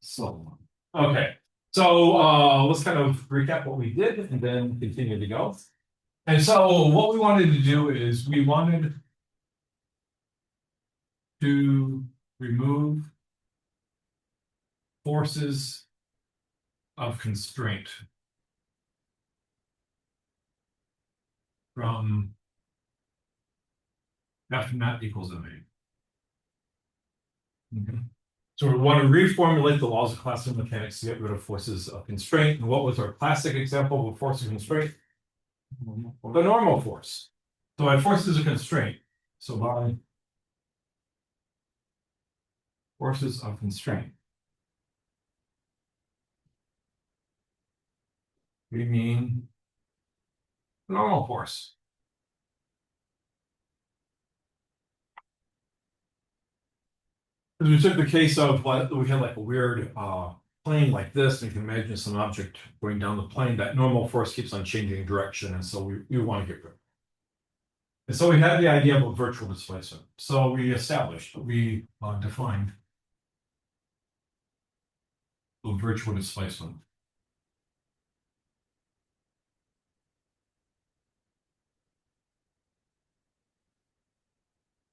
So, okay. Let's kind of recap what we did and then continue to go. And so what we wanted to do is we wanted to remove forces of constraint from F not equals MA. Okay. So we want to reformulate the laws of classical mechanics to get rid of forces of constraint. And what was our classic example of force of constraint? The normal force. So by forces of constraint. So by forces of constraint, we mean the normal force. Because we took the case of we had like a weird plane like this, and you can imagine some object going down the plane. That normal force keeps on changing direction, and so we want to get rid of it. And so we had the idea of a virtual displacement. So we defined a virtual displacement.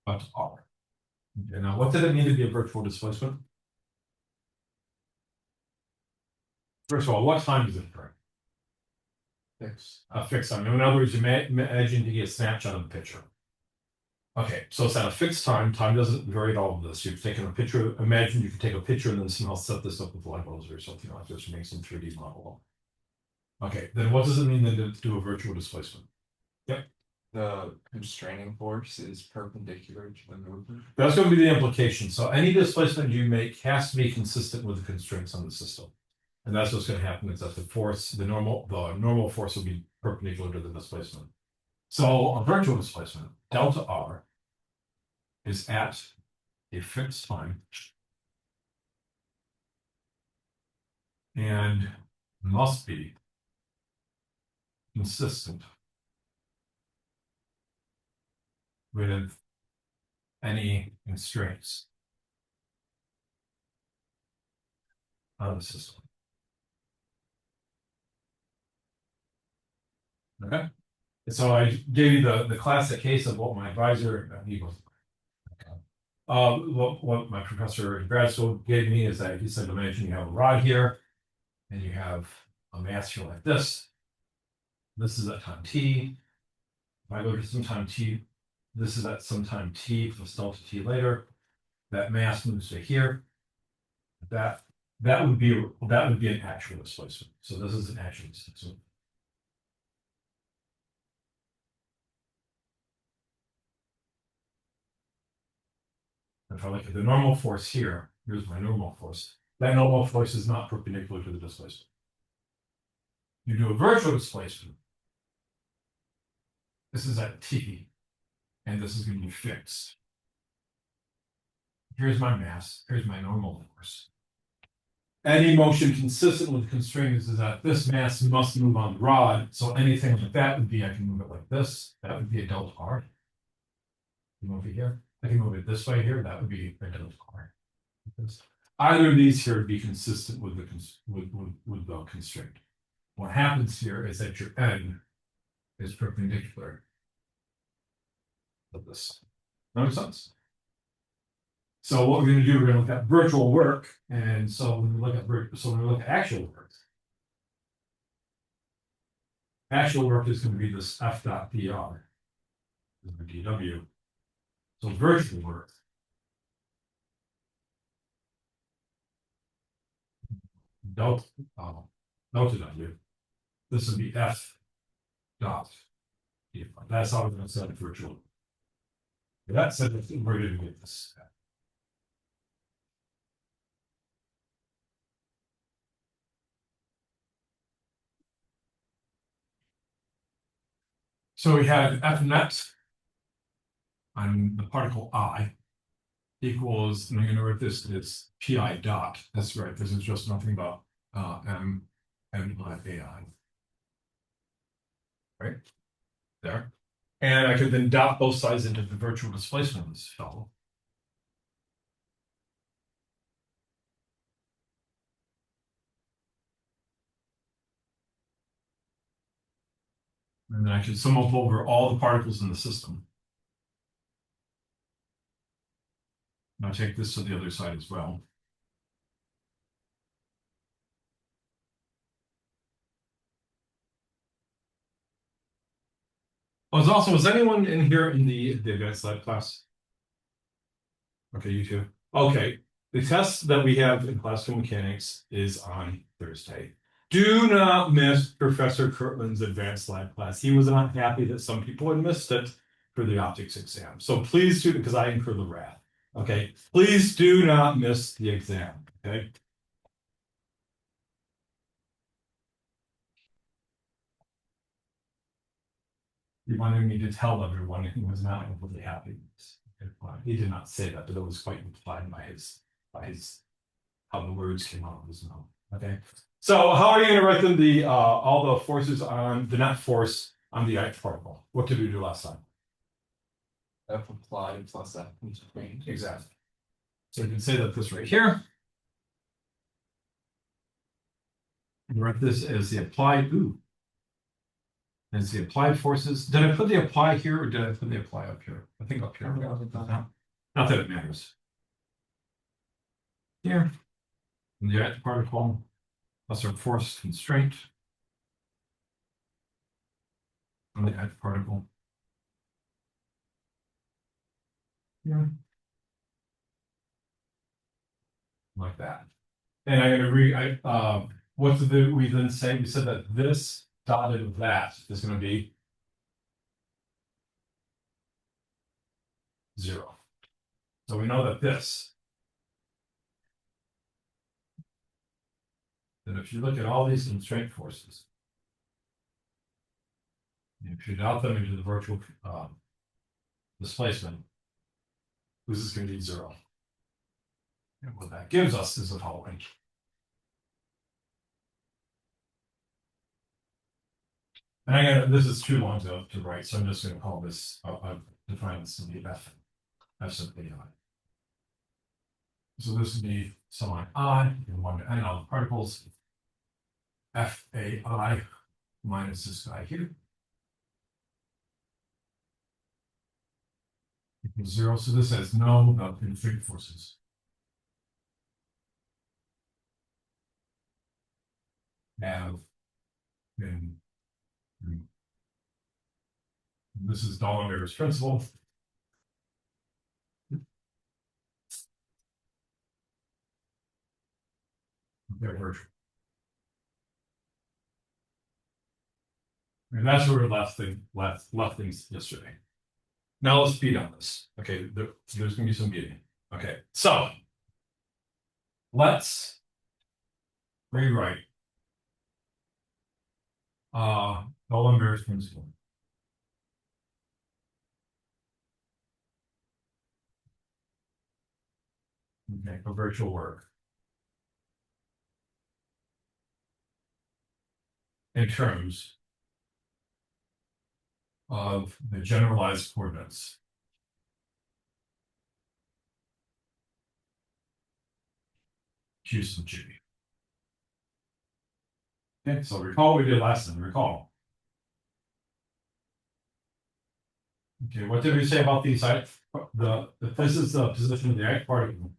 But R. Okay, now what did it mean to be a virtual displacement? First of all, what time does it occur? Fixed. A fixed time. In other words, imagine you get a snapshot of the picture. Okay, so it's at a fixed time. Time doesn't vary at all of this. You've taken a picture. Imagine you could take a picture and then somehow set this up with Legos or something like this to make some 3D model. Okay, then what does it mean then to do a virtual displacement? Yep. The constraining force is perpendicular to the movement. That's going to be the implication. So any displacement you make has to be consistent with the constraints on the system. And that's what's going to happen is that the normal force will be perpendicular to the displacement. So a virtual displacement, delta R, is at a fixed time and must be consistent with any constraints on the system. Okay. So I gave you the classic case of what my advisor, he goes, what my professor in grad school gave me is that he said, imagine you have a rod here and you have a mass here like this. This is at time t. If I go to some time t, this is at some time t plus delta t later. That mass moves to here. That would be an actual displacement. So this is an actual displacement. If I look at the normal force here, here's my normal force. That normal force is not perpendicular to the displacement. You do a virtual displacement. This is at t, and this is going to be fixed. Here's my mass. Here's my normal force. Any motion consistent with constraints is that this mass must move on the rod. So anything like that would be, I can move it like this. That would be a delta R. Move it here. I can move it this way here. That would be a delta R. Either of these here would be consistent with the constraint. What happens here is that your n is perpendicular to this. That makes sense? So what we're going to do, we're going to look at virtual work, and so when we look at actual work, actual work is going to be this F dot dr, dw. So virtual work delta w. This would be F dot dr. That's how we're going to set it virtual. That said, we're going to get this. So we have F net on the particle I equals, and I'm going to write this as pi dot. That's right. This is just nothing but m by ai. Right there. And I could then dot both sides into the virtual displacement of this fellow. And then I can sum up over all the particles in the system. And I'll take this to the other side as well. Was anyone in here in the advanced lab class? Okay, you too. Okay, the test that we have in classical mechanics is on Thursday. Do not miss Professor Kirtland's advanced lab class. He was not happy that some people had missed it for the optics exam. So please do, because I incur the wrath. Okay, please do not miss the exam. Okay. He wanted me to tell everyone he was not completely happy. He did not say that, but it was quite implied by his how the words came out of his mouth. Okay. So how are you going to write them the all the forces on the net force on the ith particle? What did we do last time? F applied plus F constrained. Exactly. So you can say that this right here. You write this as the applied, as the applied forces. Did I put the apply here or did I put the apply up here? I think up here. Not that it matters. Here. And the ith particle plus our force constraint on the ith particle. Here. Like that. And I'm going to what did we then say? We said that this dotted with that is going to be 0. So we know that that if you look at all these constraint forces, if you dot them into the virtual displacement, this is going to be 0. And what that gives us is the following. And this is too long to write, so I'm just going to call this, I've defined this to be F sub AI. So this would be sum I and 1 to n all the particles, FAI minus this guy here. Equals 0. So this has no constraint forces. Have been. This is Dollar's principle. They're virtual. And that's where we left things yesterday. Now let's beat on this. Okay, there's gonna be some beating. Okay, so let's rewrite Dollar's principle. Okay, for virtual work. In terms of the generalized coordinates. Q sub G. Okay, so recall what we did last time, recall. Okay, what did we say about these? This is the position of the ith particle.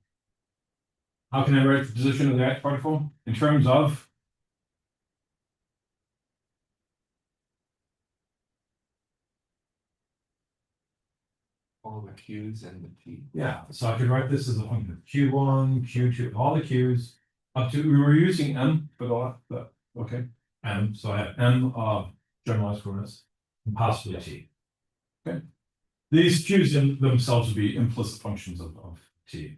How can I write the position of the ith particle? In terms of All the Q's and the P. yeah, so I could write this as a function of Q1, Q2, all the Q's up to we were using M for the okay, M. So I have M generalized coordinates and possibly T. Okay. These Q's in themselves would be implicit functions of T.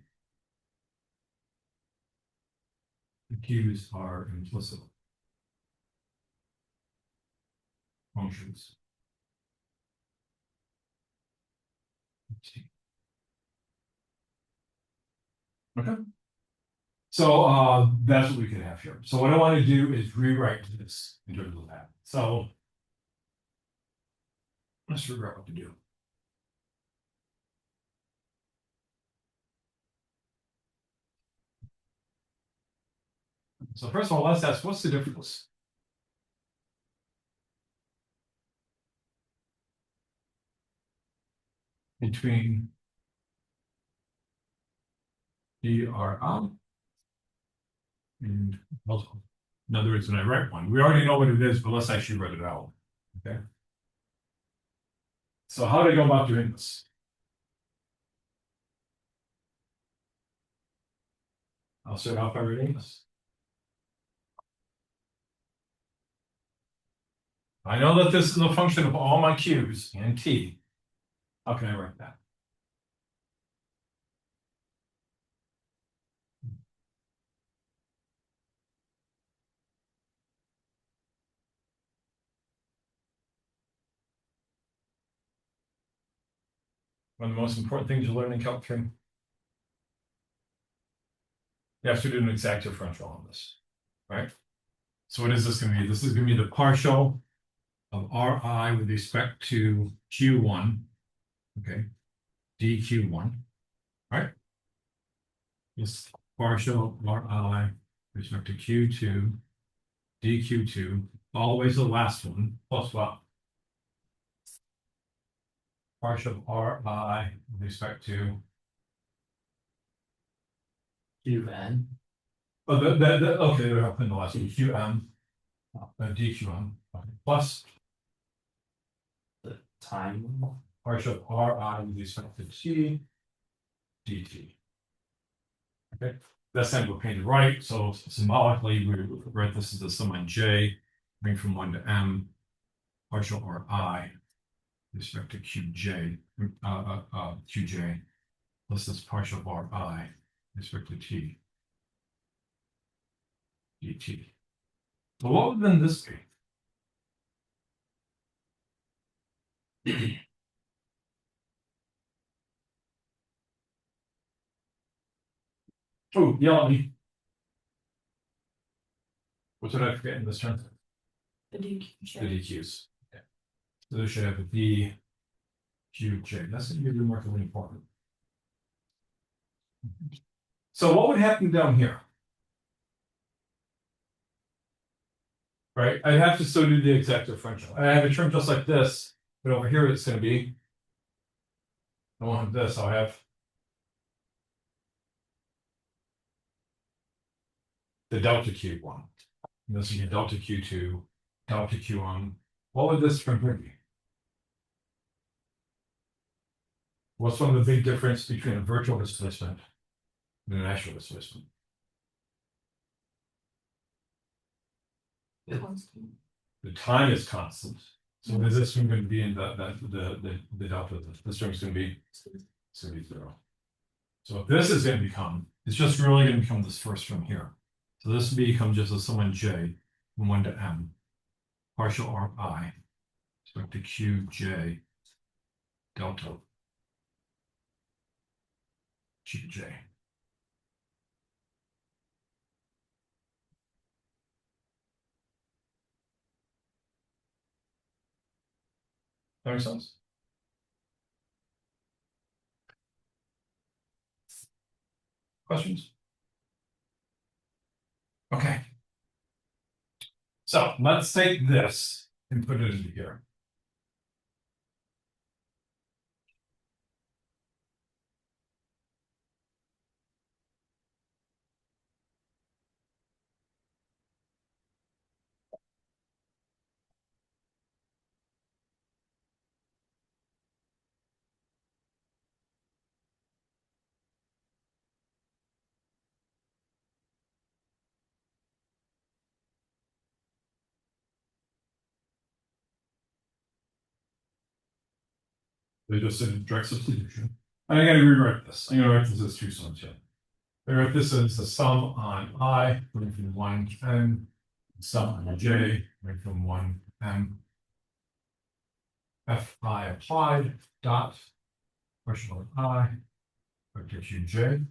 The Q's are implicit functions. T. Okay. So that's what we could have here. So what I want to do is rewrite this in terms of that. So let's figure out what to do. So first of all, let's ask what's the difference between DRI and also, in other words, when I write one, we already know what it is, but let's actually write it out. Okay. So how do I go about doing this? I'll start off by reading this. I know that this is a function of all my Q's and T. How can I write that? One of the most important things you learn in Calc 3. You have to do an exact differential on this, right? So what is this going to be? This is going to be the partial of Ri with respect to Q1, okay, dQ1, right? This partial of Ri with respect to Q2, dQ2, all the way to the last one, plus what? Partial of Ri with respect to Qn. oh, okay, they're up in the last one, QM, dQM, okay, plus The time. partial of Ri with respect to T, dt. Okay, that's kind of painted right, so symbolically, we write this as the sum on J, ring from 1 to M, partial Ri, with respect to Qj, Qj, plus this partial Ri, with respect to T, dt. So what would then this be? Oh, yell at me. What did I forget in this term? The DQ. The DQs. Okay. So this should have a D, Q, J. That's going to be remarkably important. So what would happen down here? Right? I'd have to still do the exact differential. I have a term just like this, but over here it's going to be, I won't have this, I'll have the delta Q1. And this will be delta Q2, delta Q1. What would this from here be? What's one of the big difference between a virtual displacement and an actual displacement? The time is constant. So is this one going to be in the delta? This term is going to be 0. So if this is going to become, it's just really going to become this first from here. So this will become just a sum on J from 1 to M, partial Ri, respect to Qj, delta Qj. That makes sense? Questions? Okay. So let's take this and put it into here. They just did a direct substitution. And I'm going to rewrite this. I'm going to write this as two sums here. I write this as the sum on I, going from 1 to n, sum on j, going from 1 to m. Fi applied dot partial I, vector qj,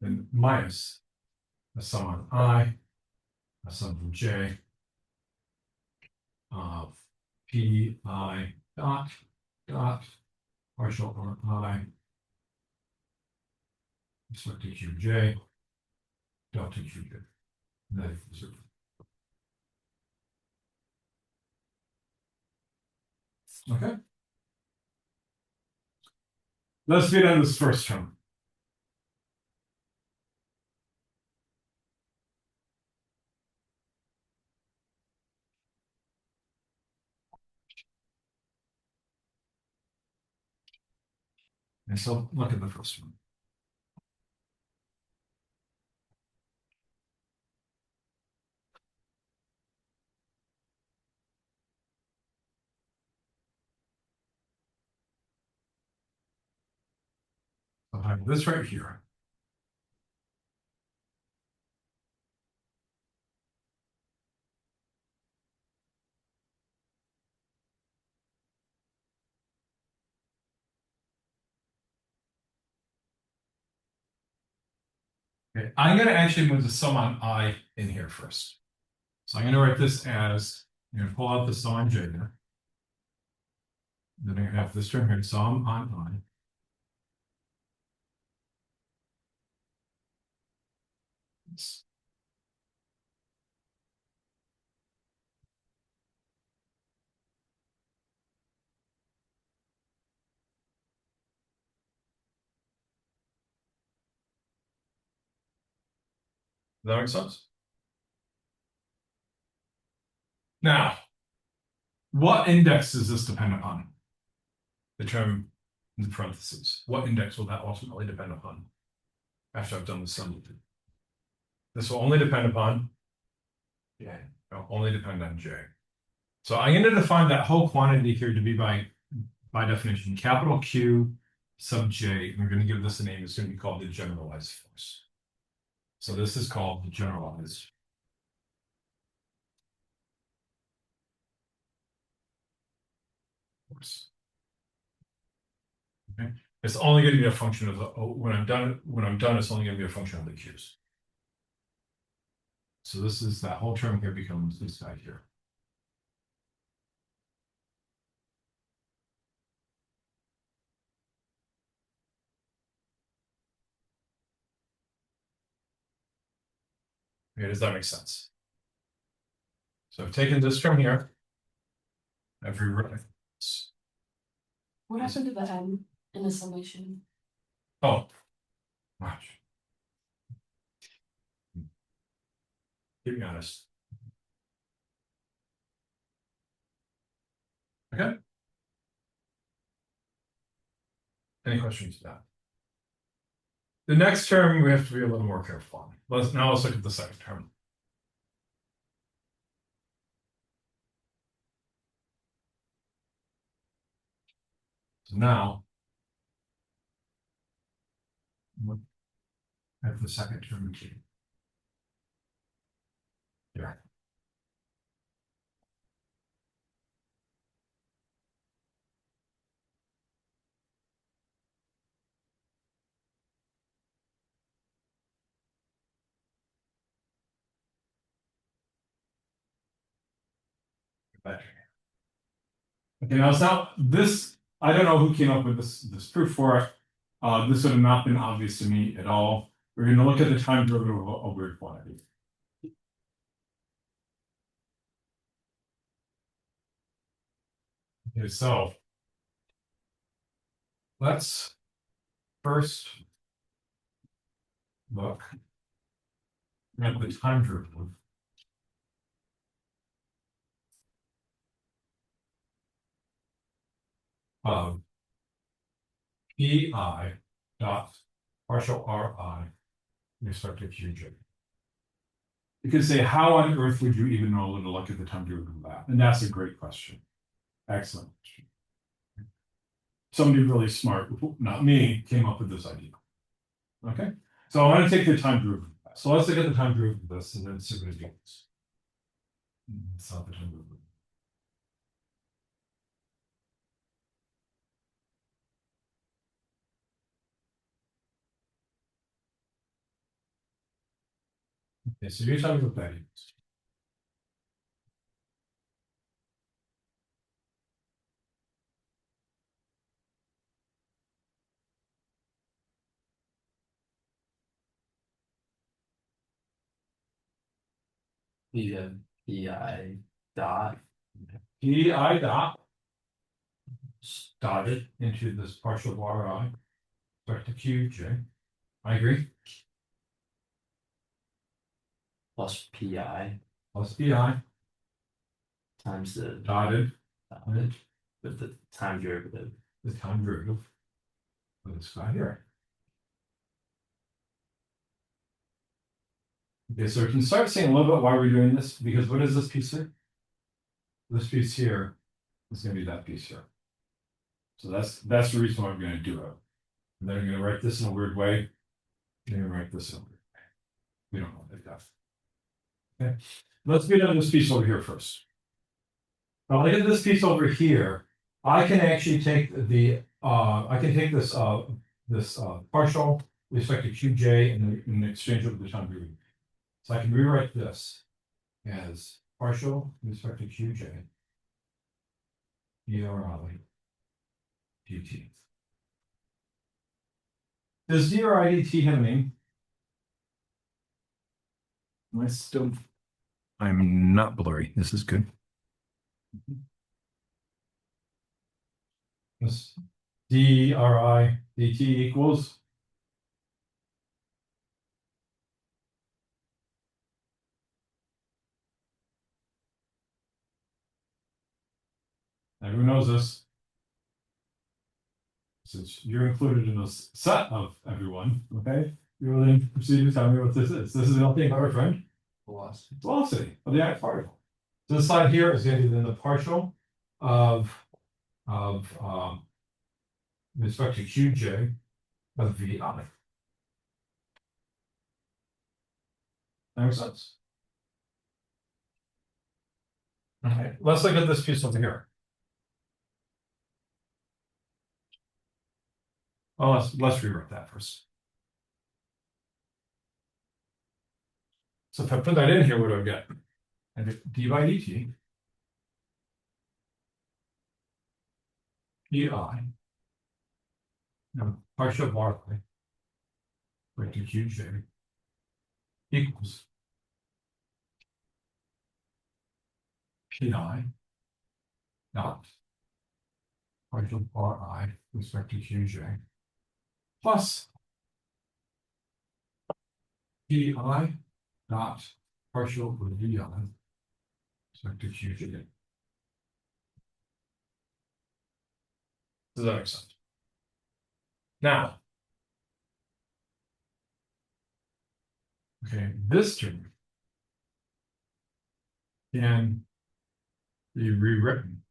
then minus a sum on I, a sum from j of pi dot partial I, respect to qj, delta qj. That is it. Okay. Let's get on this first term. And so look at the first one. I'll have this right here. Okay, I'm gonna actually move the sum on I in here first. So I'm gonna write this as, I'm gonna pull out the sum on J there. Then I'm gonna have this term here, sum on I. Is that make sense? Now, what index is this dependent on? The term in the parentheses. What index will that ultimately depend upon? After I've done the sum. This will only depend upon Yeah. It'll only depend on J. So I'm going to define that whole quantity here to be by definition, capital Q sub J. And we're going to give this a name. It's going to be called the generalized force. So this is called the generalized force. Okay. It's only going to be a function of the when I'm done, it's only going to be a function of the Q's. So this is that whole term here becomes this guy here. Okay, does that make sense? So I've taken this term here. I've rewritten it. What happened to the M in the summation? Oh, watch. Keep me honest. Okay. Any questions to that? The next term we have to be a little more careful on. Let's look at the second term. So now look at the second term here. Okay, now it's not this. I don't know who came up with this proof for it. This would have not been obvious to me at all. We're going to look at the time derivative of a weird quantity. Okay, so let's first look at the time derivative of PI dot partial RI respect to QJ. You can say, how on earth would you even know to look at the time derivative of that? And that's a great question. Excellent question. Somebody really smart, not me, came up with this idea. Okay, so I want to take the time derivative. So let's look at the time derivative of this and then see what it means. It's not the time derivative. Okay, so you tell me what that is. The PI dot PI dot started into this partial RI. respect to QJ. I agree. plus PI Plus BI times the dotted dotted with the time derivative. the time derivative of this guy here. Okay, so we can start seeing a little bit why we're doing this, because what is this piece here? This piece here is gonna be that piece here. So that's the reason why I'm gonna do it. And then I'm gonna write this in a weird way. And I'm gonna write this in a weird way. We don't know what that. Okay, let's get on this piece over here first. Now look at this piece over here. I can actually take this partial with respect to QJ and exchange it with the time period. So I can rewrite this as partial with respect to QJ. DRI dt. Does DRI dt have a name? Am I still? I'm not blurry. This is good. This DRI dt equals. Everyone knows this. Since you're included in this set of everyone, okay? You will then proceed to tell me what this is. This is nothing but, friend, velocity of the active particle. So this side here is going to be then the partial of with respect to QJ of VI. That makes sense. Okay, let's look at this piece over here. Well, let's rewrite that first. So if I put that in here, what do I get? I get d by dt pi partial of RI right to QJ equals pi dot partial of RI with respect to QJ plus pi dot partial of VI with respect to QJ. Does that make sense? Now, okay, this term can be rewritten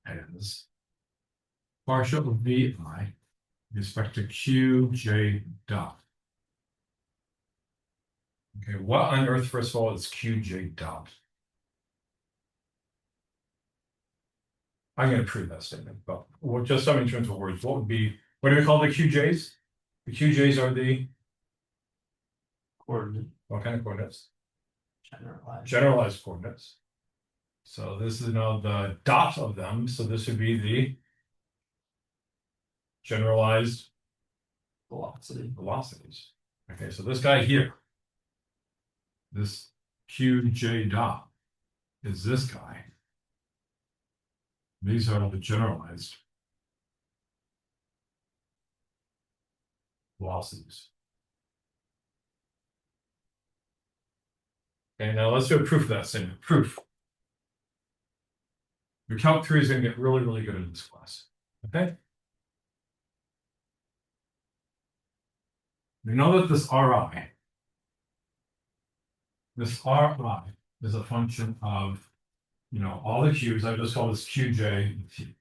as partial of VI with respect to QJ dot. Okay, what on earth, first of all, is QJ dot? I'm going to prove that statement, but just in terms of words, what do we call the QJs? The QJs are the Coordinate what kind of coordinates? generalized. Generalized coordinates. So this is now the dot of them. So this would be the generalized velocities. Okay, so this guy here, this QJ dot is this guy. These are the generalized velocities. Okay, now let's do a proof of that statement. Proof. Your Calc 3 is going to get really, really good in this class. Okay? We know that this RI is a function of, all the Q's. I just call this QJ and T.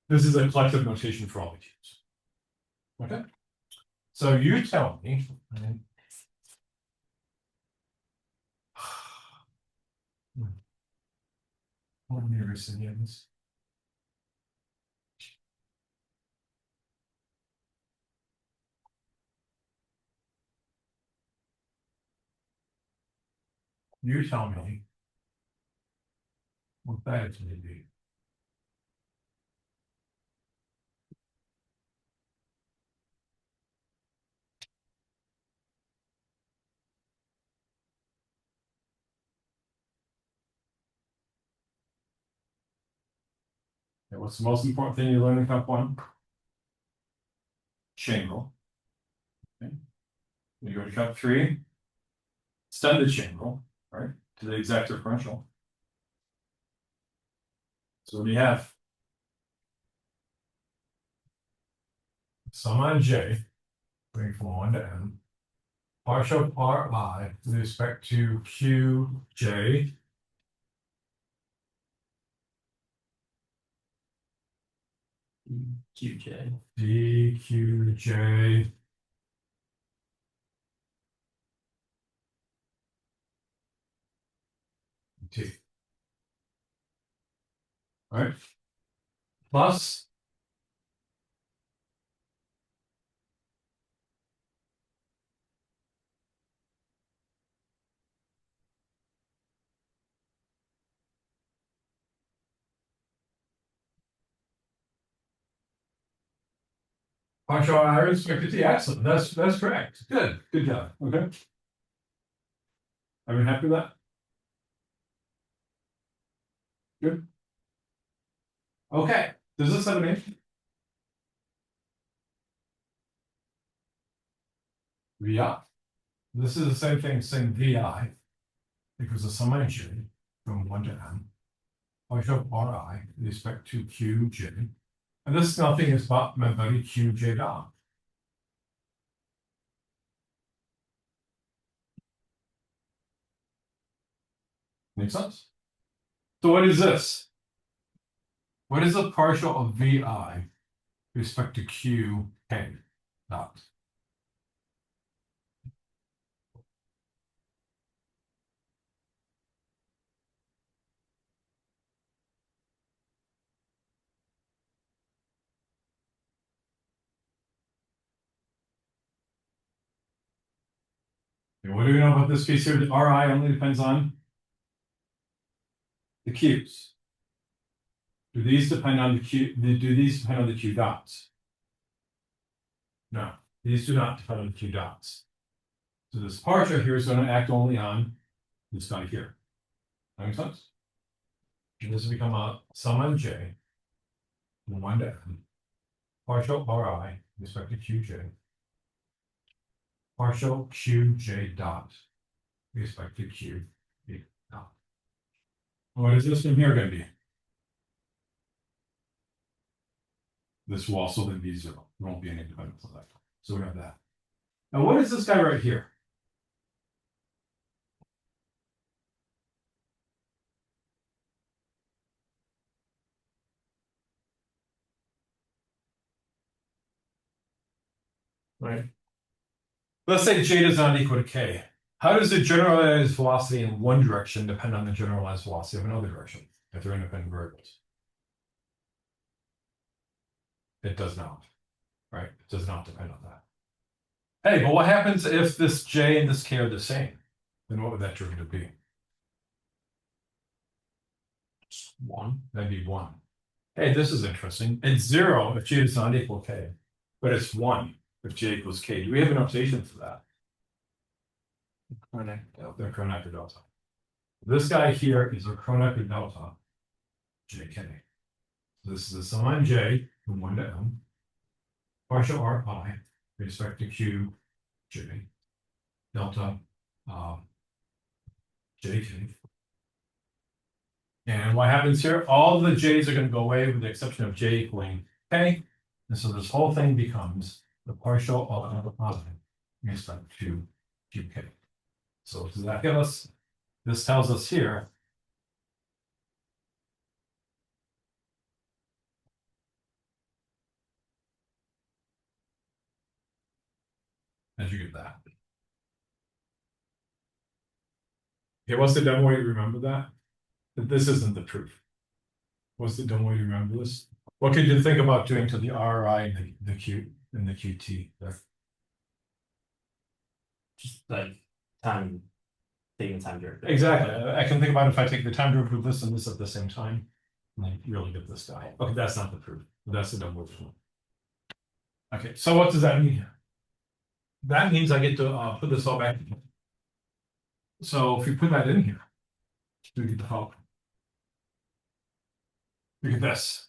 This is a collective notation for all the Q's. Okay? So you tell me. Let me erase any of this. You tell me what that is going to be. Okay, what's the most important thing you learn in Calc 1? chain rule. Okay. You go to cut 3, extend the chain rule, right, to the exact differential. So what do you have? Sum on j, going from 1 to n, partial ri with respect to qj QJ. dqj t. All right. Plus partial I respect to t. Excellent. That's correct. Good job. Okay. Are you happy with that? Good. Okay. Does this have a name? VI. This is the same thing, saying VI equals the sum of j from 1 to n, partial Ri with respect to Qj. And this nothing is but my buddy Qj dot. Make sense? So what is this? What is the partial of VI with respect to Qk dot? And what do we know about this piece here? The Ri only depends on the Q's. Do these depend on the Q? Do these depend on the Q dots? No, these do not depend on the Q dots. So this partial here is going to act only on this guy here. That makes sense? And this will become a sum on j from 1 to n, partial Ri with respect to Qj, partial Qj dot with respect to Q dot. What is this from here going to be? This will also then be 0. There won't be any dependence on that. So we have that. Now what is this guy right here? Right. Let's say j does not equal to k. How does the generalized velocity in one direction depend on the generalized velocity of another direction if they're independent variables? It does not. Right? It does not depend on that. Hey, but what happens if this j and this k are the same? Then what would that derivative be? 1. That'd be 1. Hey, this is interesting. It's 0 if j does not equal k, but it's 1 if j equals k. Do we have an notation for that? The Kronecker delta. This guy here is a Kronecker delta, jk. So this is the sum on j from 1 to m, partial Ri with respect to q, j, delta, jk. And what happens here? All the j's are going to go away with the exception of j equaling k. And so this whole thing becomes the partial of I with respect to qk. So does that give us? This tells us here as you get that. Okay, what's the dumb way to remember that? That this isn't the proof. What's the dumb way to remember this? What could you think about doing to the RI and the Q and the QT there? Just like time, taking time derivative. Exactly. I can think about if I take the time derivative of this and this at the same time, and I really get this guy. Okay, that's not the proof. That's the dumb way. Okay, so what does that mean? That means I get to put this all back. So if you put that in here, we get the following. Look at this.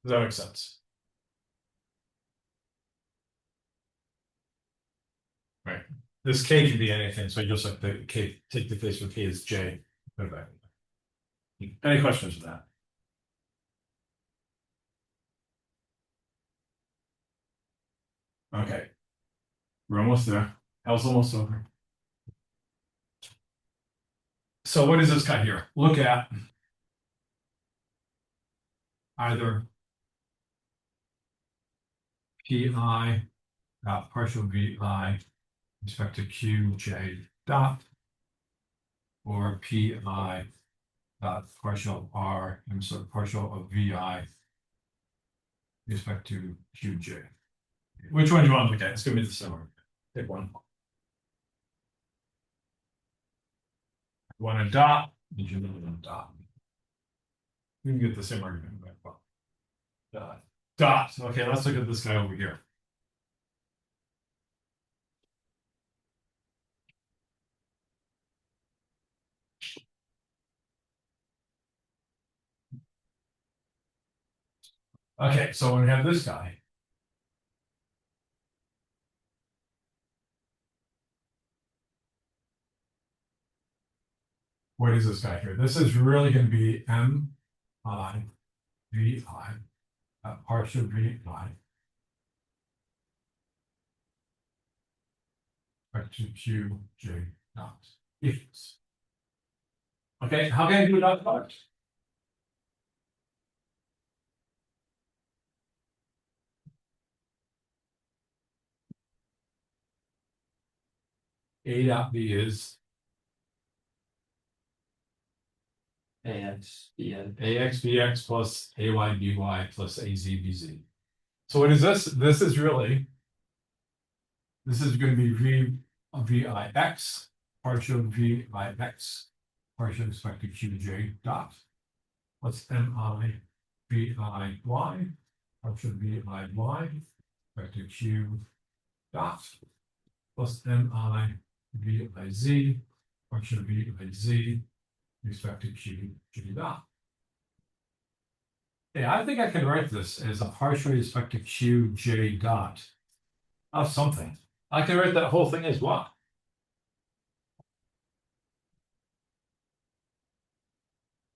Does that make sense? Right. This K can be anything, so you just like the K, take the case where K is J. Put it back. Any questions with that? Okay. We're almost there. L's almost over. So what is this guy here? Look at either PI partial VI respect to QJ dot or PI partial R, I'm sorry, partial of VI respect to QJ. Which one do you want to look at? It's gonna be the similar. Pick one. Want a dot? Did you know a dot? We can get the same argument back. Dot. Dot. Okay, let's look at this guy over here. Okay, so when we have this guy. What is this guy here? This is really going to be M I V I partial V I back to Q J dot equals. Okay, how can I do dot product? A dot B is AX, BN. AX BX plus AY BY plus AZ BZ. So what is this? This is really. This is going to be VIX partial VIX partial respect to QJ dot. What's MI VIY partial VIY respect to Q dot plus MI VIZ partial VIZ respect to QJ dot. Yeah, I think I can write this as a partial respect to QJ dot of something. I can write that whole thing as what?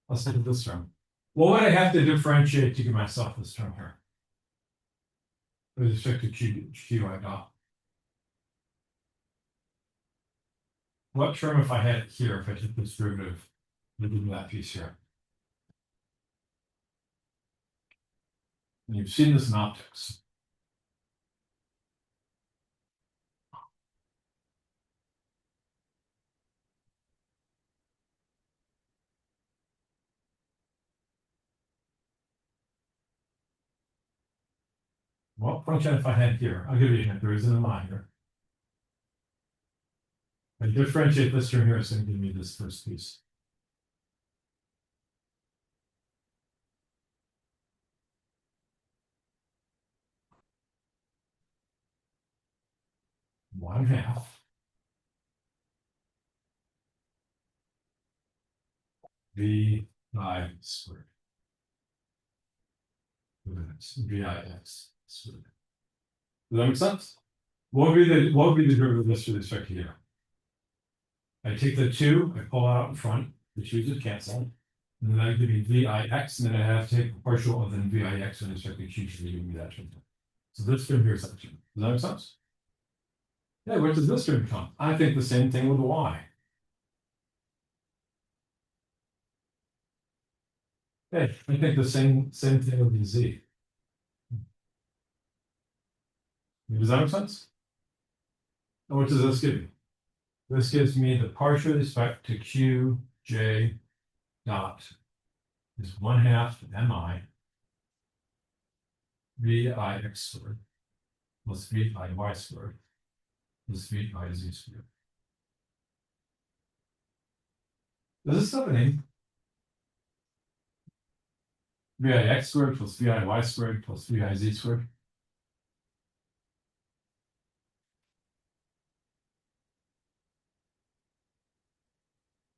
Let's look at this term. What would I have to differentiate to give myself this term here? With respect to QI dot. What term if I had it here, if I took this derivative, give me that piece here? And you've seen this in optics. What function if I had here? I'll give you a hint, there isn't a line here. I differentiate this term here, it's going to give me this first piece. One half VI squared. VIX squared. Does that make sense? What would be the derivative of this with respect to here? I take the 2, I pull it out in front, the 2's would cancel. And then I give me VIX, and then I have to take a partial of then VIX with respect to Q to give me that term. So this term here is that term. Does that make sense? Yeah, where does this term come? I think the same thing with the Y. Hey, I think the same thing with the Z. Does that make sense? And what does this give me? This gives me the partial respect to Q J dot is 1/2 MI VIX squared plus VIY squared plus VIZ squared. Does this have a name? VIX squared plus VIY squared plus VIZ squared.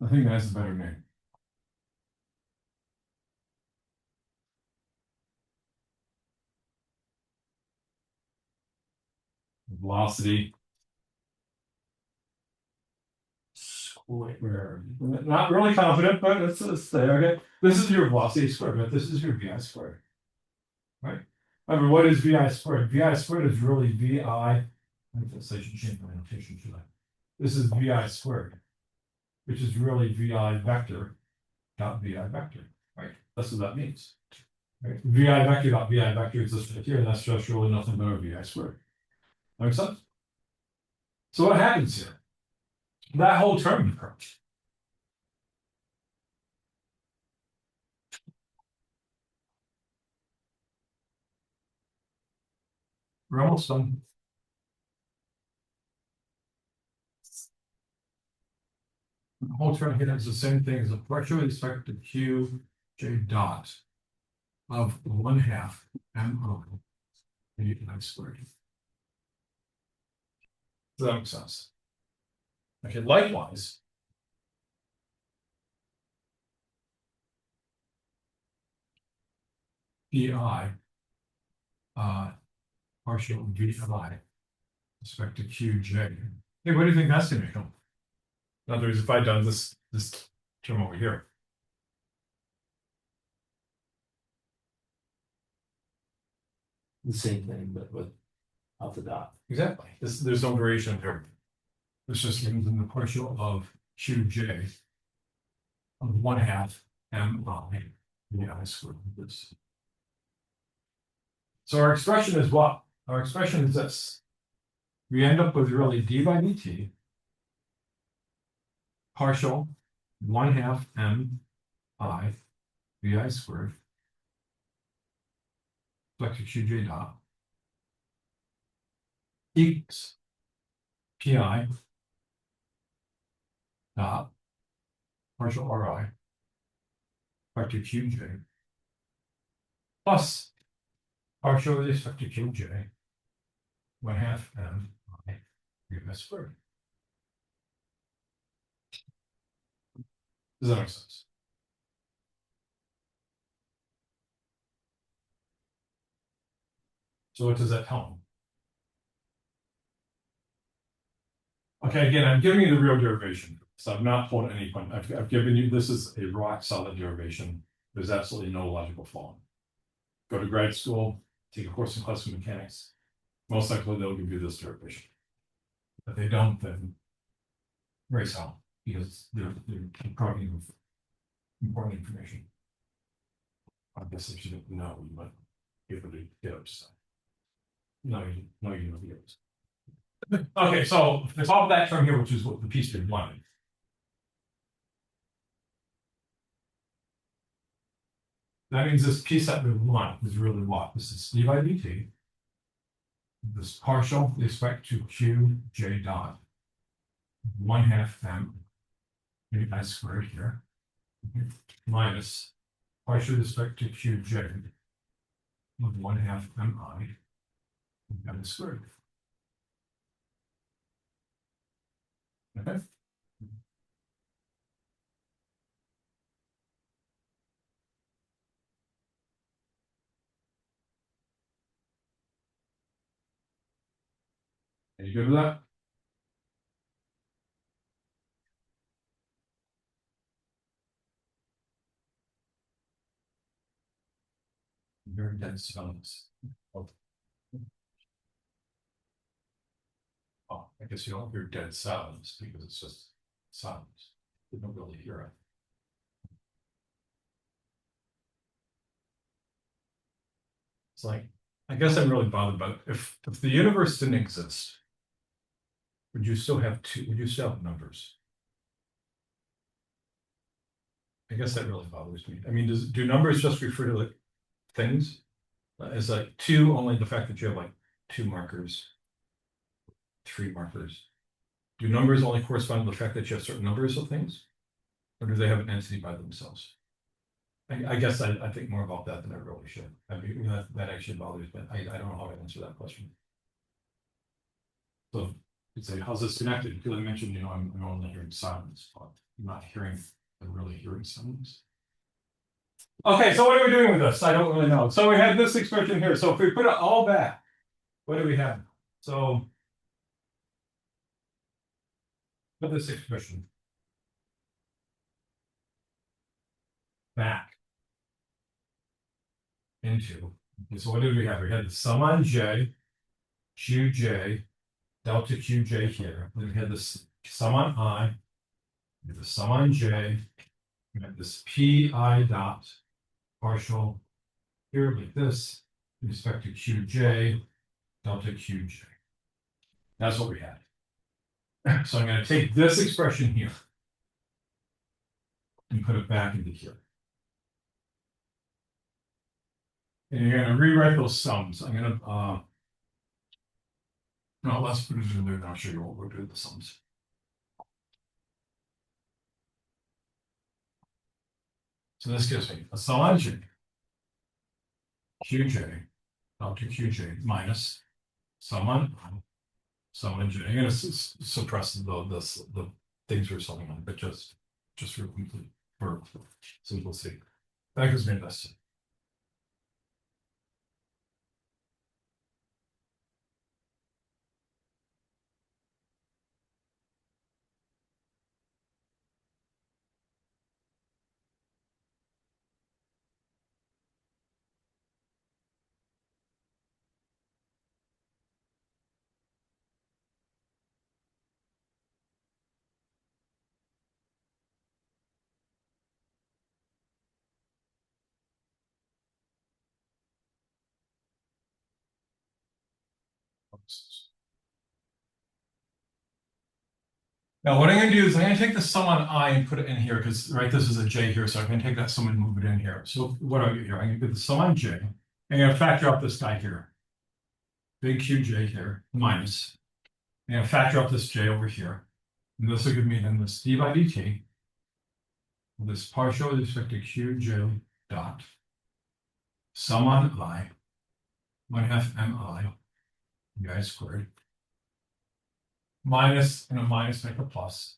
I think that's a better name. velocity Square. where, not really confident, but let's say, okay, this is your velocity squared, but this is your VI squared. Right? Remember, what is VI squared? VI squared is really VI, I guess I should change my notation, should I? This is VI squared, which is really VI vector dot VI vector, right? That's what that means. Right? VI vector dot VI vector exists right here, and that's just really nothing but a VI squared. That makes sense? So what happens here? That whole term occurs. We're almost done. The whole term here is the same thing as a partial with respect to Q J dot of 1/2 MO VI squared. Does that make sense? Okay, likewise. VI partial VI respect to QJ. Hey, what do you think that's gonna become? In other words, if I'd done this term over here. The same thing, but with out the dot. Exactly. There's no variation here. It's just given them the partial of QJ of 1/2 MI VI squared. This. So our expression is what? Our expression is this. We end up with really d by dt partial 1/2 MI VI squared vector QJ dot equals PI dot partial RI vector QJ plus partial with respect to QJ 1/2 MI VI squared. Does that make sense? So what does that tell me? Okay, again, I'm giving you the real derivation. So I've not pulled any point. I've given you, this is a rock solid derivation. There's absolutely no logical flaw. Go to grad school, take a course in classical mechanics. Most likely they'll give you this derivation. If they don't, then race out because they're probably important information. I guess if you didn't know, you might be able to get upset. No, you know the others. Okay, so there's all that term here, which is what the piece we wanted. That means this piece that we want is really what? This is d by dt. This partial with respect to Q J dot 1/2 M VI squared here minus partial with respect to QJ of 1/2 MI VI squared. Okay. Are you good with that? Very dense stones. Oh, I guess you don't hear dead sounds because it's just sounds. You don't really hear it. It's like, I guess I'm really bothered about if the universe didn't exist, would you still have numbers? I guess that really bothers me. I mean, do numbers just refer to like things? Is like 2 only the fact that you have like 2 markers, 3 markers? Do numbers only correspond to the fact that you have certain numbers of things? Or do they have an entity by themselves? I guess I think more about that than I really should. I mean, that actually bothers me. I don't know how to answer that question. So you'd say, how's this connected? Because I mentioned, I'm only hearing sounds, but I'm not hearing, I'm really hearing sounds. Okay, so what are we doing with this? I don't really know. So we have this expression here. So if we put it all back, what do we have? So put this expression back into, okay, so what did we have? We had the sum on J, QJ, delta QJ here. Then we had this sum on I, we had the sum on J, we had this PI dot partial here like this, with respect to QJ, delta QJ. That's what we had. So I'm going to take this expression here and put it back into here. And you're going to rewrite those sums. I'm going to, no, let's put it in there and I'll show you what we're doing with the sums. So this gives me a sum on J, QJ, delta QJ minus sum on I, sum on J. I'm going to suppress the things we're summing on, but just for complete, for simplicity. That gives me this. Now what I'm going to do is I'm going to take the sum on I and put it in here because right, this is a J here, so I'm going to take that sum and move it in here. So what do I get here? I'm going to get the sum on J. I'm going to factor out this guy here. Big QJ here, minus. I'm going to factor out this J over here. And this will give me then this d by dt. This partial with respect to QJ dot. Sum on I. 1/2 mi. I squared. Minus and a minus make a plus.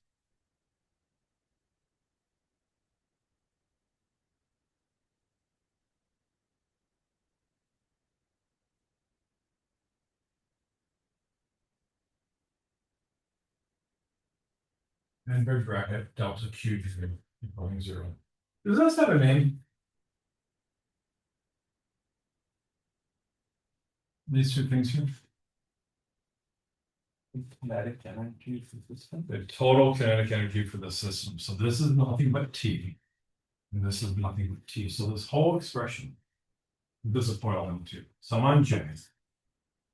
And big bracket delta Q equaling 0. Does this have a name? These two things here? Kinetic energy for the system. The total kinetic energy for the system. So this is nothing but T. And this is nothing but T. So this whole expression, this is boiled into sum on J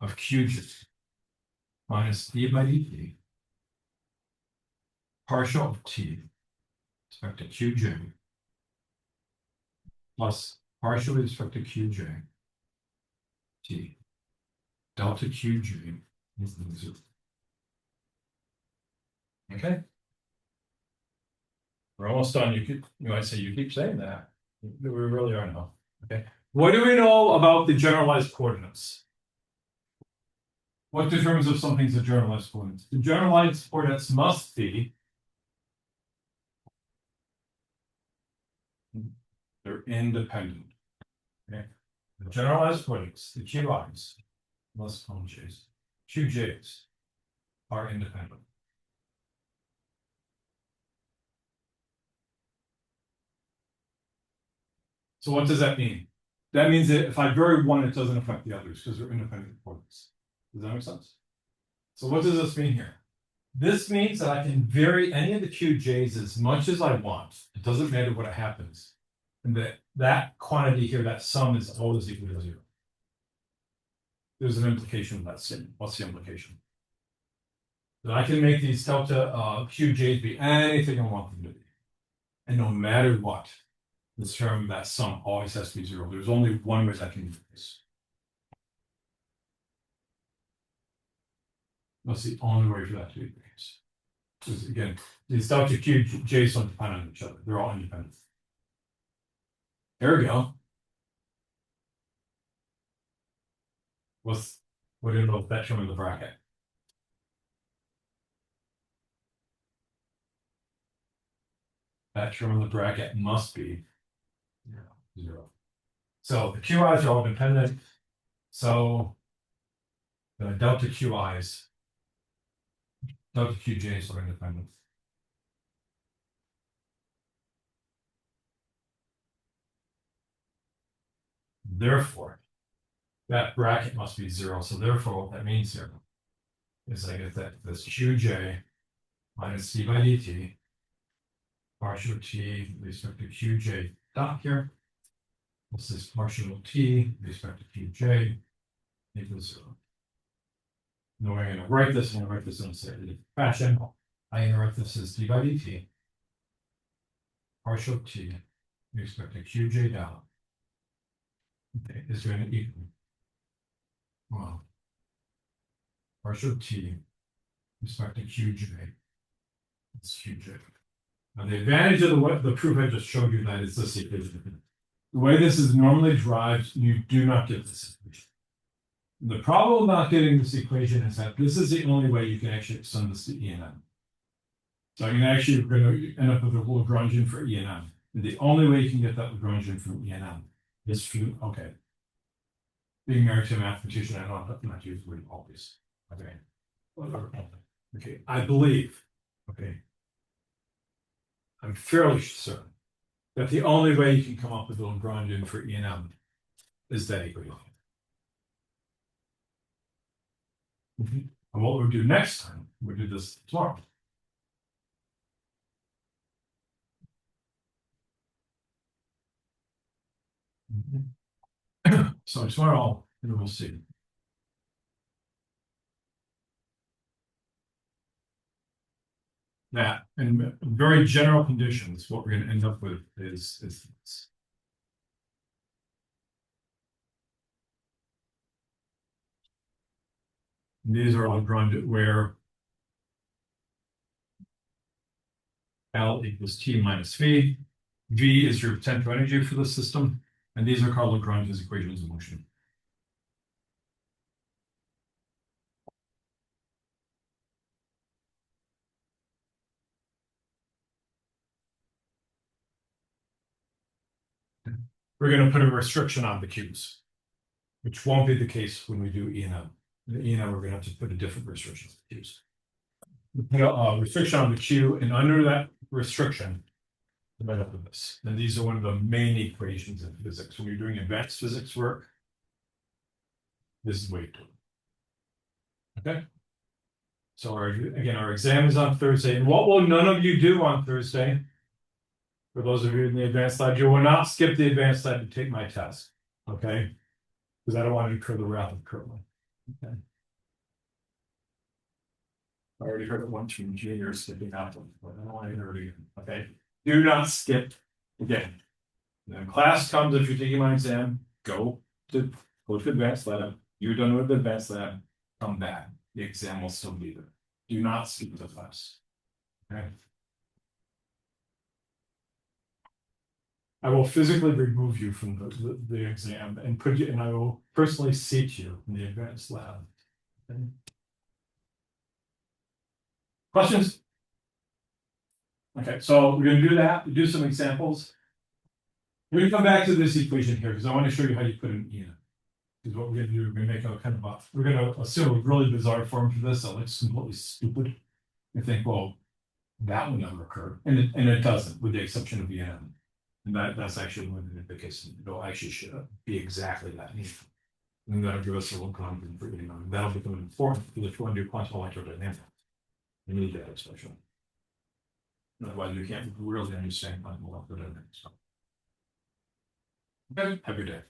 of QJ minus d by dt partial of T respect to QJ plus partial with respect to QJ T delta QJ is 0. Okay. We're almost done. You might say you keep saying that. We really are now. Okay. What do we know about the generalized coordinates? What determines if something's a generalized coordinates? The generalized coordinates must be. They're independent. Okay. The generalized coordinates, the QIs, let's call them J's, QJs are independent. So what does that mean? That means that if I vary one, it doesn't affect the others because they're independent coordinates. Does that make sense? So what does this mean here? This means that I can vary any of the QJs as much as I want. It doesn't matter what happens. And that quantity here, that sum is always equal to 0. There's an implication of that sum. What's the implication? That I can make these delta QJs be anything I want them to be. And no matter what, this term, that sum always has to be 0. There's only one way I can do this. That's the only way for that to be the case. Because again, these delta QJs don't depend on each other. They're all independent. There we go. What do you know if that term in the bracket? That term in the bracket must be 0. So the QIs are all dependent. So the delta QIs delta QJs are independent. Therefore, that bracket must be 0. So therefore, what that means here is I get that this QJ minus d by dt partial t with respect to QJ dot here. This is partial t with respect to QJ equals 0. Now I'm going to write this, I'm going to write this in a certain fashion. I'm going to write this as d by dt partial t with respect to QJ dot. Okay, is going to equal, well, partial t with respect to QJ. It's QJ. Now the advantage of the proof I just showed you that is this equation. The way this is normally derived, you do not get this equation. The problem about getting this equation is that this is the only way you can actually extend this to E and M. So I'm actually going to end up with a Lagrangian for E and M. And the only way you can get that Lagrangian from E and M is through, okay. Being married to a mathematician, I don't not use the word always. Okay. Okay, I believe. Okay. I'm fairly certain that the only way you can come up with a Lagrangian for E and M is that equation. And what we'll do next time, we'll do this tomorrow. So tomorrow, we'll see. That in very general conditions, what we're going to end up with is this. These are Lagrangian where L equals T minus V. V is your potential energy for the system, and these are called Lagrange's equations of motion. We're going to put a restriction on the Q's, which won't be the case when we do E and M. In E and M, we're going to have to put a different restriction on the Q's. We put a restriction on the Q, and under that restriction, we end up with this. And these are one of the main equations in physics. When you're doing advanced physics work, this is way to it. Okay. So our exam is on Thursday. And what will none of you do on Thursday? For those of you in the advanced lab, you will not skip the advanced lab to take my test. Okay. Because I don't want to incur the wrath of Kirtland. Okay. I already heard it once from juniors skipping out, but I don't want to hear it again. Okay. Do not skip again. When class comes, if you're taking my exam, go to advanced lab. You're done with the advanced lab, come back. The exam will still be there. Do not skip the class. Okay. I will physically remove you from the exam and put you, and I will personally seat you in the advanced lab. Okay. Questions? Okay, so we're going to do that, do some examples. We're going to come back to this equation here because I want to show you how you put an E in it. Because what we're going to do, we're going to make a kind of a, we're going to assume a really bizarre form for this that looks completely stupid. You think, well, that would never occur. And it doesn't, with the exception of the M. And that's actually limited because it'll actually should be exactly that. And that'll give us a little confidence for that'll become important if you want to do quantum electrodynamics. You need that expression. Otherwise, you can't really understand quantum electrodynamics. Okay, have a good day.